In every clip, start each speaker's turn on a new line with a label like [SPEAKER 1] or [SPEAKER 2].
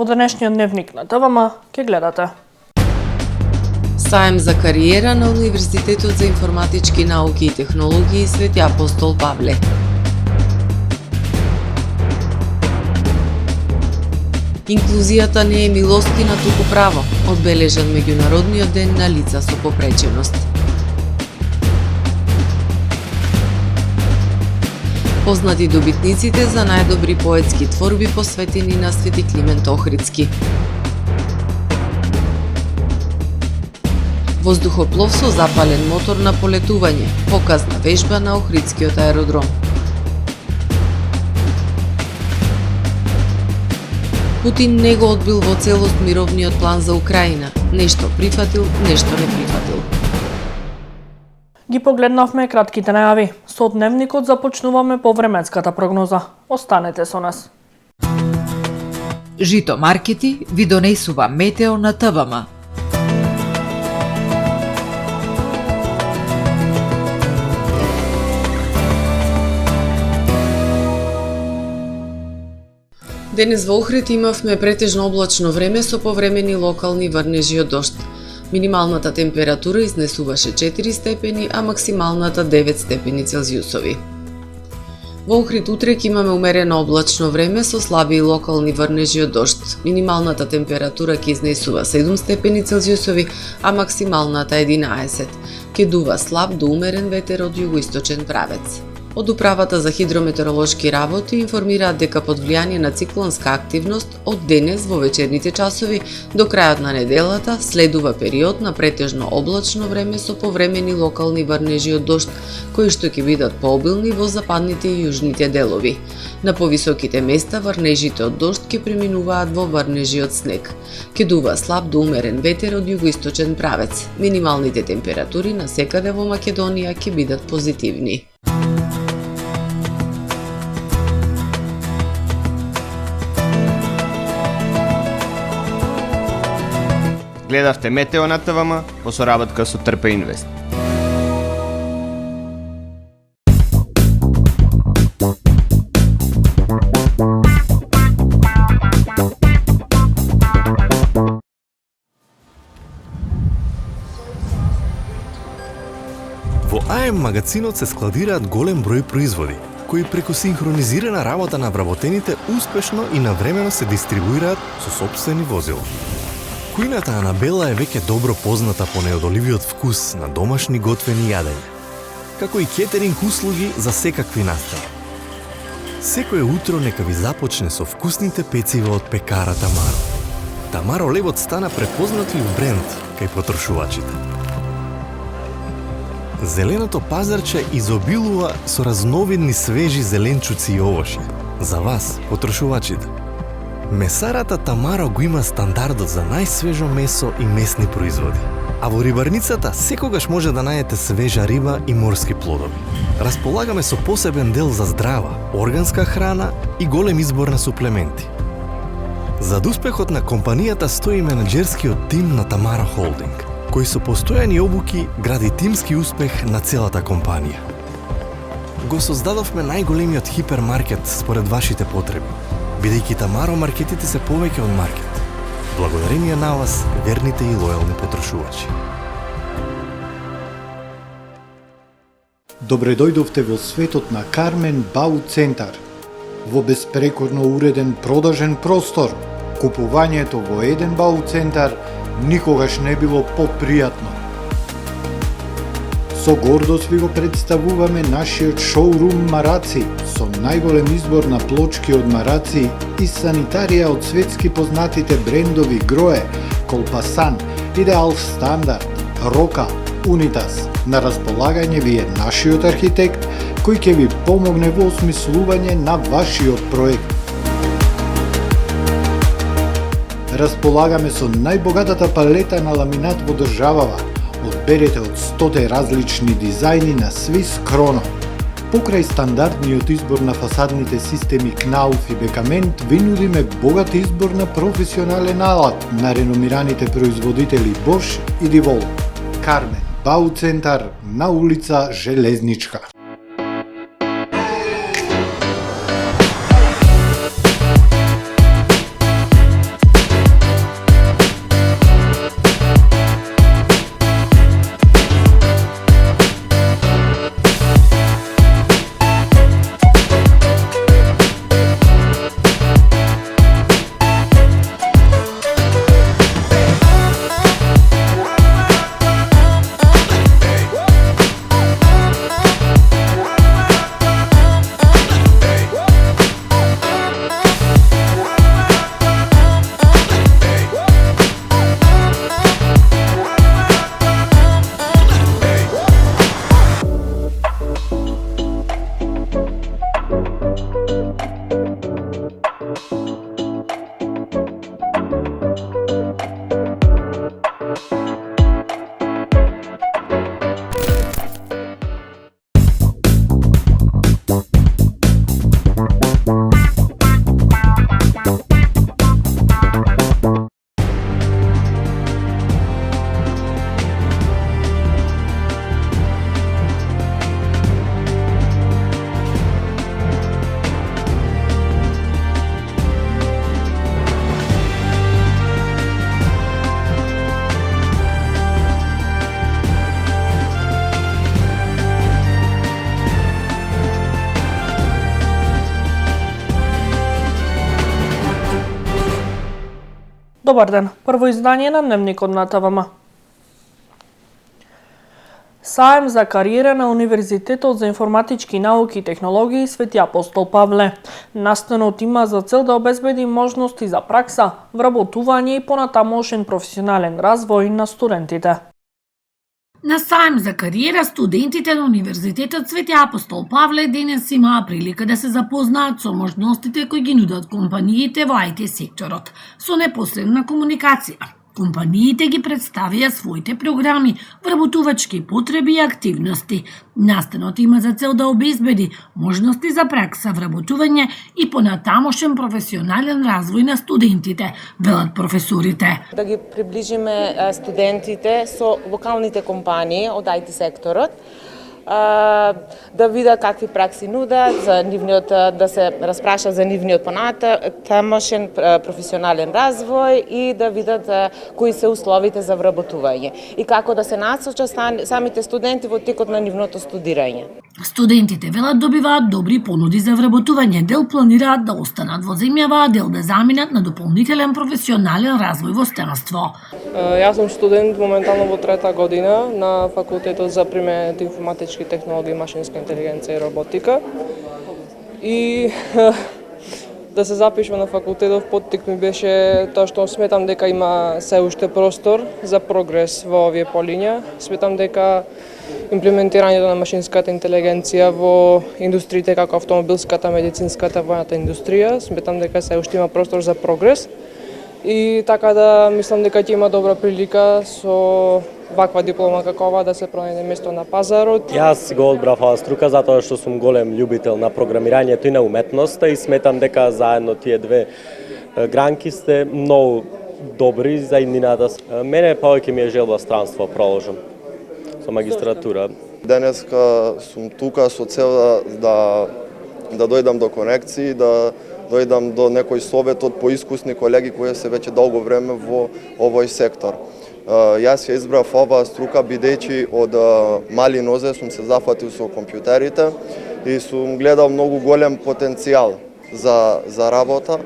[SPEAKER 1] денешниот дневник на ТВМ ќе гледате.
[SPEAKER 2] Саем за кариера на Универзитетот за информатички науки и технологии Свети Апостол Павле. Инклузијата не е милостина, туку право, одбележан меѓународниот ден на лица со попреченост. Познати добитниците за најдобри поетски творби посветени на Свети Климент Охридски. Воздухоплов со запален мотор на полетување, показна вежба на Охридскиот аеродром. Путин не го одбил во целост мировниот план за Украина. Нешто прифатил, нешто не прифатил.
[SPEAKER 1] Ги погледнавме кратките најави. Со дневникот започнуваме по временската прогноза. Останете со нас.
[SPEAKER 3] Жито маркети ви донесува метео на ТВМ.
[SPEAKER 2] Денес во Охрид имавме претежно облачно време со повремени локални врнежи од дожд. Минималната температура изнесуваше 4 степени, а максималната 9 степени Целзиусови. Во Охрид утрек имаме умерено облачно време со слаби локални врнежи од дожд. Минималната температура ќе изнесува 7 степени Целзиусови, а максималната 11. Ќе дува слаб до умерен ветер од југоисточен правец. Од Управата за хидрометеоролошки работи информираат дека под влијание на циклонска активност од денес во вечерните часови до крајот на неделата следува период на претежно облачно време со повремени локални врнежи од дожд, кои што ќе бидат пообилни во западните и јужните делови. На повисоките места врнежите од дожд ќе преминуваат во врнежи од снег. Ќе дува слаб до умерен ветер од југоисточен правец. Минималните температури на секаде во Македонија ќе бидат позитивни.
[SPEAKER 4] Гледавте метео на ТВМ по соработка со Трпе Инвест.
[SPEAKER 5] Во АМ магазинот се складираат голем број производи, кои преку синхронизирана работа на вработените успешно и навремено се дистрибуираат со сопствени возила. Кујната Анабела е веќе добро позната по неодоливиот вкус на домашни готвени јадења, како и кетеринг услуги за секакви настани. Секое утро нека ви започне со вкусните пецива од пекара Тамаро. Тамаро левот стана препознатлив бренд кај потрошувачите. Зеленото пазарче изобилува со разновидни свежи зеленчуци и овошје. За вас, потрошувачите. Месарата Тамаро го има стандардот за најсвежо месо и месни производи. А во рибарницата секогаш може да најдете свежа риба и морски плодови. Располагаме со посебен дел за здрава, органска храна и голем избор на суплементи. Зад успехот на компанијата стои менаџерскиот тим на Тамаро Холдинг, кој со постојани обуки гради тимски успех на целата компанија. Го создадовме најголемиот хипермаркет според вашите потреби, бидејќи Тамаро маркетите се повеќе од маркет. Благодарение на вас, верните и лојални потрошувачи.
[SPEAKER 6] Добре дојдовте во светот на Кармен Бау Центар. Во беспрекорно уреден продажен простор, купувањето во еден Бау Центар никогаш не било попријатно. Со гордост ви го представуваме нашиот шоурум Мараци, со најголем избор на плочки од мараци и санитарија од светски познатите брендови Грое, Колпасан, Идеал Стандард, Рока, Унитас. На располагање ви е нашиот архитект, кој ќе ви помогне во осмислување на вашиот проект. Располагаме со најбогатата палета на ламинат во државава. Одберете од 100 различни дизајни на Swiss Chrono. Покрај стандардниот избор на фасадните системи Knauf и Бекамент, ви нудиме богат избор на професионален алат на реномираните производители Bosch и DeWalt. Кармен Бау Центар на улица Железничка.
[SPEAKER 1] Добар ден, прво издание на Дневникот на ТВМ. Саем за кариера на Универзитетот за информатички науки и технологии Свети Апостол Павле. Настанот има за цел да обезбеди можности за пракса, вработување и понатамошен професионален развој на студентите.
[SPEAKER 7] На саем за кариера студентите на Универзитетот Свети Апостол Павле денес имаа прилика да се запознаат со можностите кои ги нудат компаниите во IT секторот, со непосредна комуникација. Компаниите ги представија своите програми, вработувачки потреби и активности. Настанот има за цел да обезбеди можности за пракса, вработување и понатамошен професионален развој на студентите, велат професорите.
[SPEAKER 8] Да ги приближиме студентите со локалните компании од IT секторот, да видат какви пракси нудат, за нивниот, да се распраша за нивниот понатамошен професионален развој и да видат кои се условите за вработување и како да се насочат самите студенти во текот на нивното студирање.
[SPEAKER 7] Студентите велат добиваат добри понуди за вработување, дел планираат да останат во земјава, а дел да заминат на дополнителен професионален развој во странство.
[SPEAKER 9] Јас сум студент моментално во 3-та година на факултетот за применет информатички технологии, машинска интелигенција и роботика. И да се запишам на факултетов поттик ми беше тоа што сметам дека има се уште простор за прогрес во овие полиња. Сметам дека имплементирањето на машинската интелигенција во индустриите како автомобилската, медицинската, војната индустрија, сметам дека се уште има простор за прогрес. И така да мислам дека ќе има добра прилика со ваква диплома како ова да се пронајде место на пазарот.
[SPEAKER 10] Јас го одбрав оваа струка затоа што сум голем љубител на програмирањето и на уметноста и сметам дека заедно тие две гранки сте многу добри за иднината. Мене повеќе ми е желба странство проложам со магистратура.
[SPEAKER 11] Денеска сум тука со цел да дојдам до конекции, да дојдам до некој совет од поискусни колеги кои се веќе долго време во овој сектор. Јас ја избрав оваа струка бидејќи од мали нозе сум се зафатил со компјутерите и сум гледал многу голем потенцијал за работа.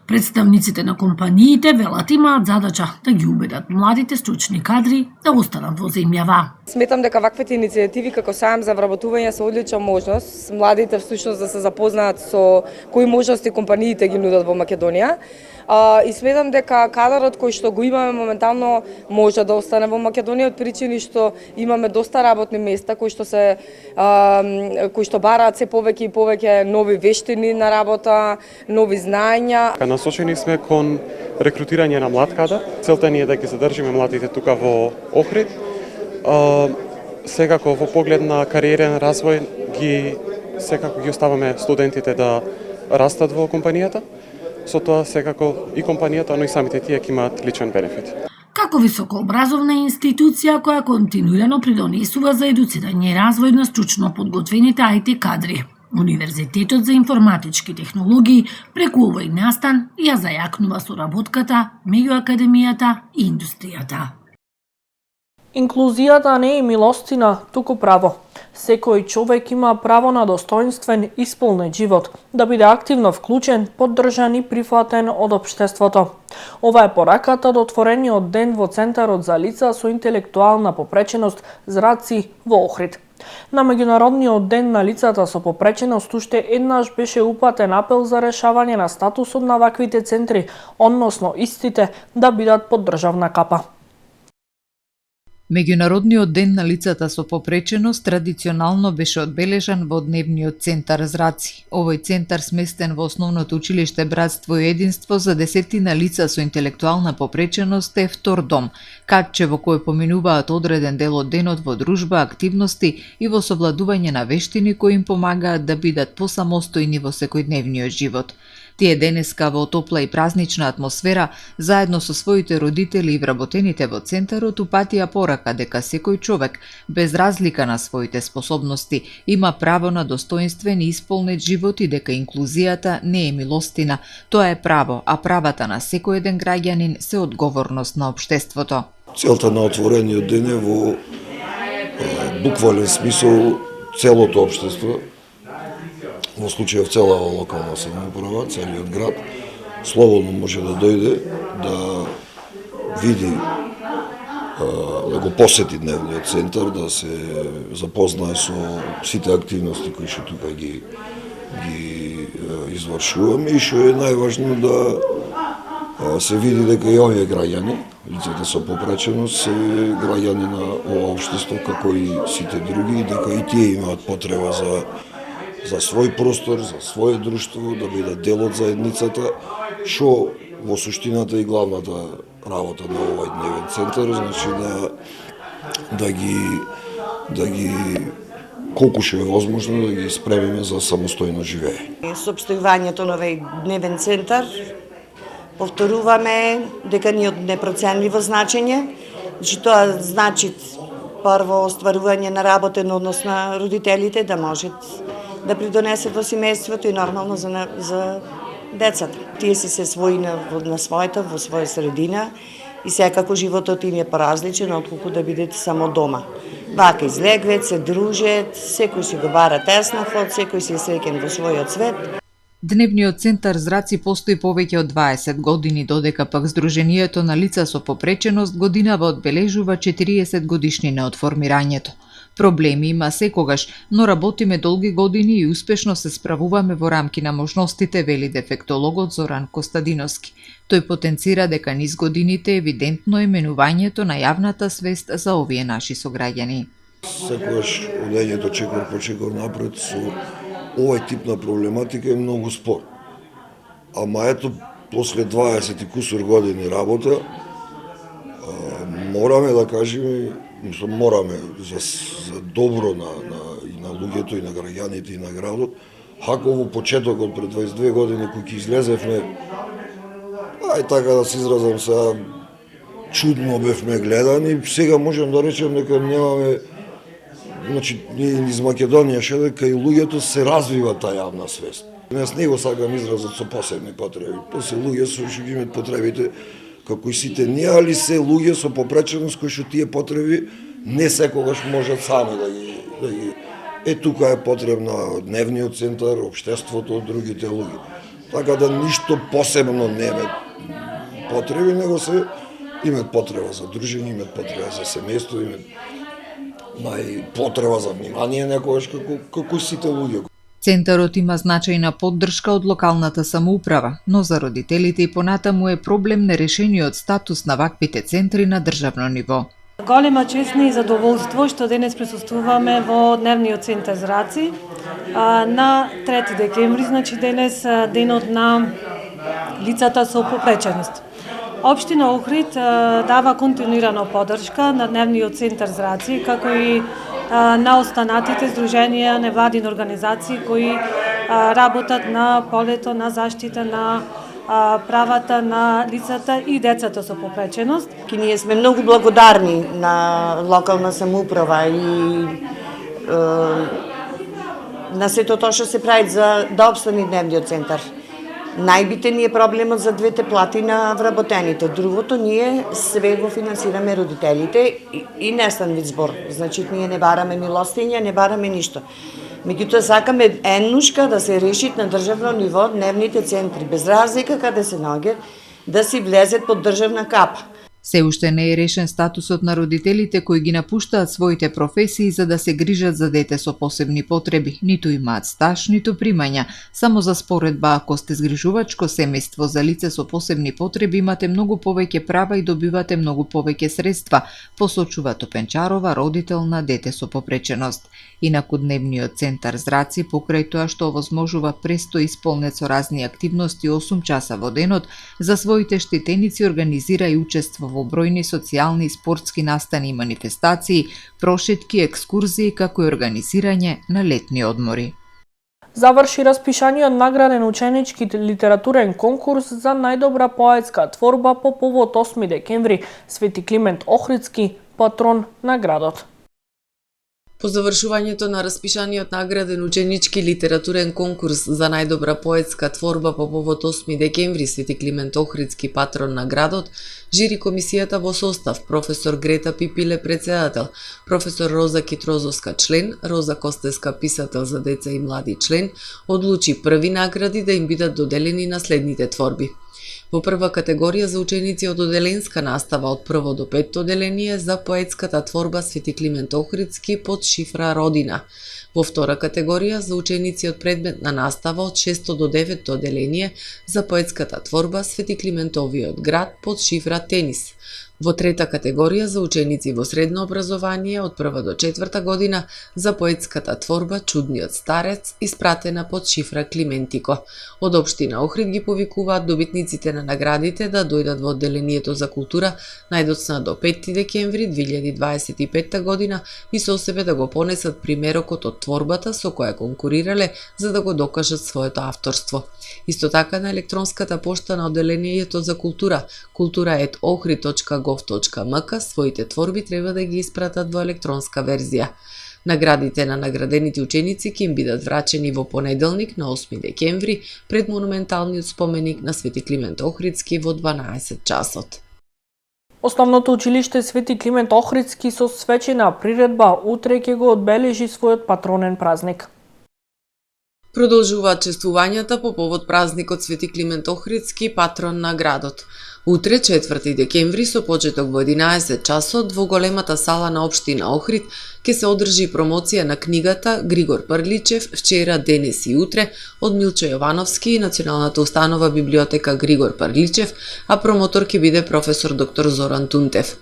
[SPEAKER 7] Представниците на компаниите велат имаат задача да ги убедат младите стручни кадри да останат во земјава.
[SPEAKER 12] Сметам дека ваквите иницијативи како саем за вработување се одлична можност младите всушност да се запознаат со кои можности компаниите ги нудат во Македонија. И сметам дека кадарот кој што го имаме моментално може да остане во Македонија од причини што имаме доста работни места кои што бараат се повеќе и повеќе нови вештини на работа, нови знаења.
[SPEAKER 13] Насочени сме кон рекрутирање на млад кадар. Целта ни е да ги задржиме младите тука во Охрид. Секако во поглед на кариерен развој секако ги оставаме студентите да растат во компанијата. Со тоа секако и компанијата, но и самите тие ќе имаат личен бенефит.
[SPEAKER 7] Како високообразовна институција која континуирано придонесува за едуцирање и развој на стручно подготвените IT кадри, Универзитетот за информатички технологии преку овој настан ја зајакнува соработката меѓу академијата и индустријата.
[SPEAKER 1] Инклузијата не е милостина, туку право. Секој човек има право на достоинствен, исполнет живот, да биде активно вклучен, поддржан и прифатен од општеството. Ова е пораката од отворениот ден во Центарот за лица со интелектуална попреченост ЗРАЦИ во Охрид. На меѓународниот ден на лицата со попреченост уште еднаш беше упатен апел за решавање на статусот на ваквите центри, односно истите да бидат под државна капа.
[SPEAKER 3] Меѓународниот ден на лицата со попреченост традиционално беше одбележан во дневниот центар ЗРАЦИ. Овој центар сместен во основното училиште Братство и единство за десетина лица со интелектуална попреченост е втор дом, катче во кој поминуваат одреден дел од денот во дружба, активности и во совладување на вештини кои им помагаат да бидат посамостојни во секојдневниот живот. Тие денеска во топла и празнична атмосфера, заедно со своите родители и вработените во центарот, упатија порака дека секој човек, без разлика на своите способности, има право на достоинствен и исполнет живот и дека инклузијата не е милостина, тоа е право, а правата на секој еден граѓанин се одговорност на општеството.
[SPEAKER 14] Целта на отворениот ден е во буквален смисол целото општество, во случајов целава локална самоуправа, целиот град, слободно може да дојде, да види, да го посети дневниот центар, да се запознае со сите активности кои што тука ги извршуваме и што е најважно да се види дека и овие граѓани, лицата со попреченост, се граѓани на ова општество како и сите други и дека и тие имаат потреба за свој простор, за свое друштво, да бидат дел од заедницата, што во суштината и главната работа на овој дневен центар, значи да ги колку што е возможно да ги спремиме за самостојно живење.
[SPEAKER 15] Со обстојувањето на овој дневен центар повторуваме дека ни од непроценливо значење, значи тоа значи прво остварување на работен однос на родителите да можат да придонесат во семејството и нормално за децата. Тие се своји на својата, во своја средина и секако животот им е поразличен отколку да бидете само дома. Вака излегват, се дружат, секој си го бара теснахот, секој си е среќен во својот свет.
[SPEAKER 3] Дневниот центар Зраци постои повеќе од 20 години, додека пак Сдруженијето на лица со попреченост годинава одбележува 40 годишнина од формирањето. Проблеми има секогаш, но работиме долги години и успешно се справуваме во рамки на можностите, вели дефектологот Зоран Костадиновски. Тој потенцира дека низ годините евидентно е менувањето на јавната свест за овие наши сограѓани.
[SPEAKER 14] Секогаш одењето чекор по чекор напред со овој тип на проблематика е многу спор. Ама ето, после 20 и кусур години работа, мораме да кажеме, мораме за добро и на луѓето, и на граѓаните, и на градот, ако во почетокот пред 22 години кои ќе излезевме, ај така да се изразам сега, чудно бевме гледани, сега можам да речем дека немаме, значи, низ Македонија ше дека и луѓето се развива таа јавна свест. Јас не го сакам изразот со посебни потреби, тоа се луѓе со што ги имаат потребите како и сите ние, али се луѓе со попреченост кои што тие потреби не секогаш можат сами да ги... тука е потребна дневниот центар, општеството, другите луѓе. Така да ништо посебно не е потреби, него се имат потреба за дружење, имат потреба за семејство, имат потреба за внимание некогаш како сите луѓе.
[SPEAKER 3] Центарот има значајна поддршка од локалната самоуправа, но за родителите и понатаму е проблем нерешениот статус на ваквите центри на државно ниво.
[SPEAKER 16] Голема чест и задоволство што денес присуствуваме во дневниот центар Зраци на 3 декември, значи денес денот на лицата со попреченост. Општина Охрид дава континуирано поддршка на дневниот центар Зраци, како и на останатите здруженија, невладини организации кои работат на полето на заштита на правата на лицата и децата со попреченост.
[SPEAKER 15] Ние сме многу благодарни на локална самоуправа и на сето тоа што се прави за да обстани дневниот центар. Најбитен е проблемот за двете плати на вработените. Другото, ние све го финансираме родителите и нестан вид збор. Значи, ние не бараме милостиња, не бараме ништо. Меѓутоа, сакаме еднушка да се решит на државно ниво дневните центри, без разлика каде се наоѓаат, да си влезет под државна капа.
[SPEAKER 3] Се уште не е решен статусот на родителите кои ги напуштаат своите професии за да се грижат за дете со посебни потреби. Ниту имаат стаж, ниту примања. Само за споредба, ако сте згрижувачко семејство за лице со посебни потреби, имате многу повеќе права и добивате многу повеќе средства, посочува Топенчарова, родител на дете со попреченост. Инаку дневниот центар Зраци, покрај тоа што овозможува престо исполнет со разни активности 8 часа во денот, за своите штетеници организира и учество во бројни социјални и спортски настани и манифестации, прошетки, екскурзии, како и организирање на летни одмори.
[SPEAKER 1] Заврши распишаниот награден ученички литературен конкурс за најдобра поетска творба по повод 8 декември, Свети Климент Охридски, патрон на градот.
[SPEAKER 2] По завршувањето на распишаниот награден ученички литературен конкурс за најдобра поетска творба по повод 8 декември, Свети Климент Охридски, патрон на градот, жири комисијата во состав професор Грета Пипиле, председател, професор Роза Китрозовска, член, Роза Костеска, писател за деца и млади, член, одлучи први награди да им бидат доделени на следните творби. Во прва категорија за ученици од оделенска настава од 1 до 5 оделение за поетската творба Свети Климент Охридски под шифра Родина. Во втора категорија за ученици од предметна настава од 6 до 9 оделение за поетската творба Свети Климентовиот град под шифра Тенис. Во трета категорија за ученици во средно образование од 1 до 4 година за поетската творба Чудниот старец испратена под шифра Климентико. Од општина Охрид ги повикуваат добитниците на наградите да дојдат во одделението за култура најдоцна до 5 декември 2025 година и со себе да го понесат примерокот од творбата со која конкурирале за да го докажат своето авторство. Исто така на електронската пошта на одделението за култура kultura@ohrid.gov.mk своите творби треба да ги испратат во електронска верзија. Наградите на наградените ученици ќе им бидат врачени во понеделник на 8 декември пред монументалниот споменик на Свети Климент Охридски во 12 часот.
[SPEAKER 1] Основното училиште Свети Климент Охридски со свечена приредба утре ќе го одбележи својот патронен празник.
[SPEAKER 2] Продолжуваат чествувањата по повод празникот Свети Климент Охридски, патрон на градот. Утре, 4 декември, со почеток во 11 часот, во големата сала на општина Охрид, ќе се одржи промоција на книгата Григор Прличев, Вчера, денес и утре, од Милчо Јовановски и Националната установа библиотека Григор Прличев, а промотор ќе биде професор доктор Зоран Тунтев.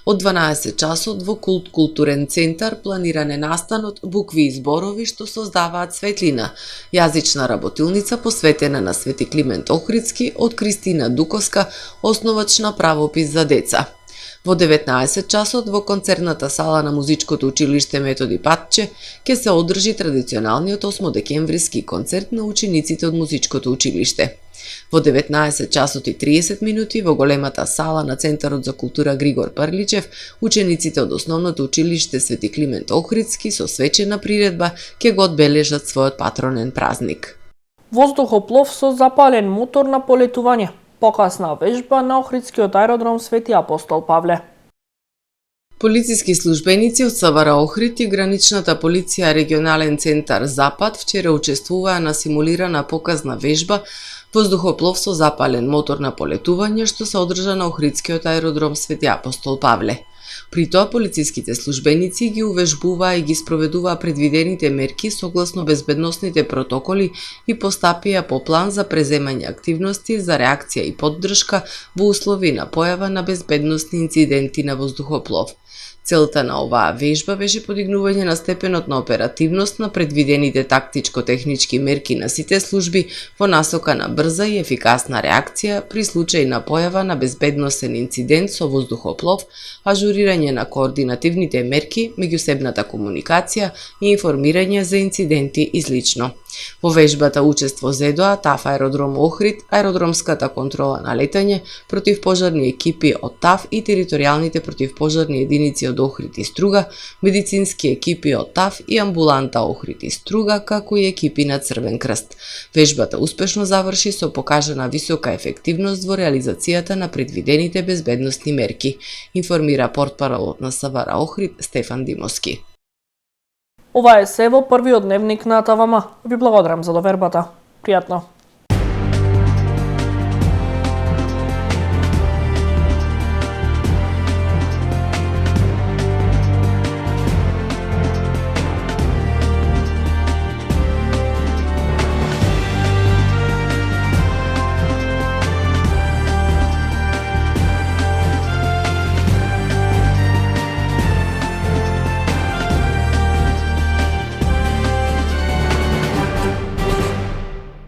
[SPEAKER 2] Од 12 часот во културен центар планиран е настанот Букви и зборови што создаваат светлина, јазична работилница посветена на Свети Климент Охридски од Кристина Дуковска, основач на правопис за деца. Во 19 часот во концертната сала на музичкото училиште Методи Патче ќе се одржи традиционалниот 8 декемвриски концерт на учениците од музичкото училиште. Во 19 часот и 30 минути во големата сала на Центарот за култура Григор Прличев, учениците од основното училиште Свети Климент Охридски со свечена приредба ќе го одбележат својот патронен празник.
[SPEAKER 1] Воздухоплов со запален мотор на полетување. Покасна вежба на Охридскиот аеродром Свети Апостол Павле.
[SPEAKER 2] Полициски службеници од СВР Охрид и граничната полиција регионален центар Запад вчера учествуваа на симулирана показна вежба воздухоплов со запален мотор на полетување што се одржа на Охридскиот аеродром Свети Апостол Павле. При тоа полициските службеници ги увежбуваа и ги спроведуваа предвидените мерки согласно безбедносните протоколи и постапија по план за преземање активности за реакција и поддршка во услови на појава на безбедносни инциденти на воздухоплов. Целта на оваа вежба беше подигнување на степенот на оперативност на предвидените тактичко-технички мерки на сите служби во насока на брза и ефикасна реакција при случај на појава на безбедносен инцидент со воздухоплов, ажурирање на координативните мерки, меѓусебната комуникација и информирање за инциденти и слично. Во вежбата учество зедоа ТАФ аеродром Охрид, аеродромската контрола на летање, противпожарни екипи од ТАФ и територијалните противпожарни единици од Охрид и Струга, медицински екипи од ТАФ и амбуланта Охрид и Струга, како и екипи на Црвен крст. Вежбата успешно заврши со покажана висока ефективност во реализацијата на предвидените безбедносни мерки, информира портпаролот на СВР Охрид Стефан Димовски.
[SPEAKER 1] Ова е се во првиот дневник на ТВМ. Ви благодарам за довербата. Пријатно.